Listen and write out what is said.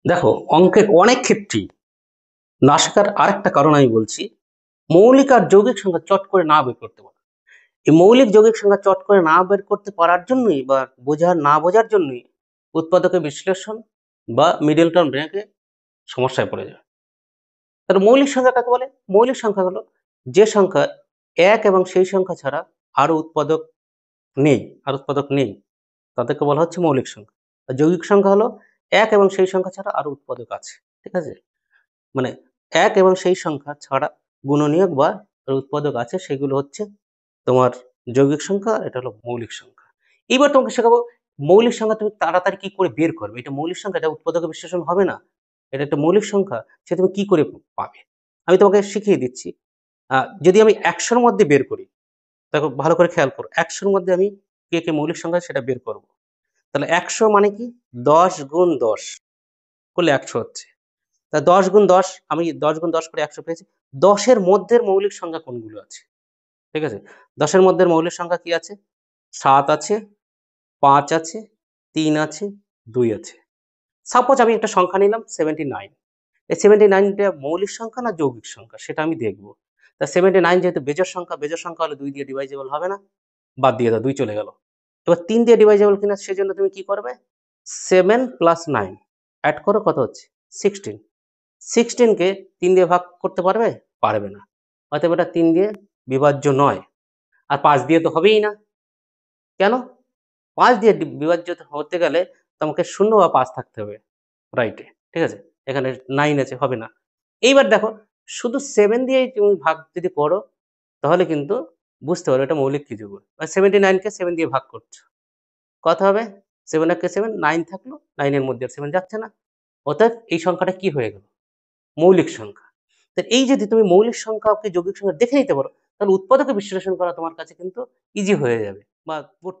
দেখো, অঙ্কের অনেক ক্ষেত্রেই না শেখার আরেকটা কারণ আমি বলছি, মৌলিক আর যৌগিক সংখ্যা চট করে না বের করতে পারা। এই মৌলিক যৌগিক সংখ্যা চট করে না বের করতে পারার জন্যই বা বোঝার জন্যই উৎপাদকের বিশ্লেষণ বা মিডল টার্ম ব্রেকে সমস্যায় পড়ে যায়। তাহলে মৌলিক সংখ্যা কাকে বলে? মৌলিক সংখ্যা হলো যে সংখ্যা এক এবং সেই সংখ্যা ছাড়া আরো উৎপাদক নেই, তাদেরকে বলা হচ্ছে মৌলিক সংখ্যা। আর যৌগিক সংখ্যা হলো এক এবং সেই সংখ্যা ছাড়া আরো উৎপাদক আছে। ঠিক আছে? মানে এক এবং সেই সংখ্যা ছাড়া গুণনীয়ক বা উৎপাদক আছে, সেগুলো হচ্ছে তোমার যৌগিক সংখ্যা, আর এটা হলো মৌলিক সংখ্যা। এবার তোমাকে শেখাবো মৌলিক সংখ্যা তুমি তাড়াতাড়ি কি করে বের করবে। এটা মৌলিক সংখ্যা, এটা উৎপাদকের বিশ্লেষণ হবে না, এটা একটা মৌলিক সংখ্যা, সে তুমি কি করে পাবে। আমি তোমাকে শিখিয়ে দিচ্ছি। যদি আমি ১০০-র মধ্যে বের করি, দেখো ভালো করে খেয়াল করো, ১০০-র মধ্যে আমি কে মৌলিক সংখ্যা সেটা বের করব। তাহলে ১০০ মানে কি? ১০ গুণ ১০ করলে ১০০ হচ্ছে। তা ১০ গুণ ১০, আমি ১০ গুণ ১০ করে ১০০ পেয়েছি। ১০ এর মধ্যের মৌলিক সংখ্যা কোনগুলো আছে? ঠিক আছে? ১০ এর মধ্যের মৌলিক সংখ্যা কি আছে? ৭ আছে, ৫ আছে, ৩ আছে, ২ আছে। সাপোজ আমি একটা সংখ্যা নিলাম 79। এই 79 টা মৌলিক সংখ্যা না যৌগিক সংখ্যা সেটা আমি দেখব। তা 79 যেহেতু বেজোড় সংখ্যা হলে ২ দিয়ে ডিভাইজেবল হবে না। বাদ দিয়ে দাও, ২ চলে গেল। এবার ৩ দিয়ে ডিভাইজেবল কিনা সেজন্য তুমি কি করবে? 7 প্লাস ৯ এড করো, কত হচ্ছে? 16। 16 কে ৩ দিয়ে ভাগ করতে পারবে? পারবে না। অতএব এটা ৩ দিয়ে বিভাজ্য নয়। আর ৫ দিয়ে তো হবেই না। কেন? ৫ দিয়ে বিভাজ্য হতে গেলে তোমাকে ০ বা ৫ থাকতে হবে রাইটে। ঠিক আছে? এখানে ৯ আছে, হবে না। এইবার দেখো, শুধু ৭ দিয়েই তুমি ভাগ যদি করো, তাহলে কিন্তু বুঝতে পারবে এটা মৌলিক কি যুগল। 79 কে ৭ দিয়ে ভাগ করছো। কত হবে? 7 একে 7, 9 থাকলো। 9 এর মধ্যে 7 যাচ্ছে না। অতএব এই সংখ্যাটা কি হয়ে গেল? মৌলিক সংখ্যা। তো এই যদি তুমি মৌলিক সংখ্যাকে যৌগিক সংখ্যা দেখে নিতে পারো, তাহলে উৎপাদকে বিশ্লেষণ করা তোমার কাছে কিন্তু ইজি হয়ে যাবে বা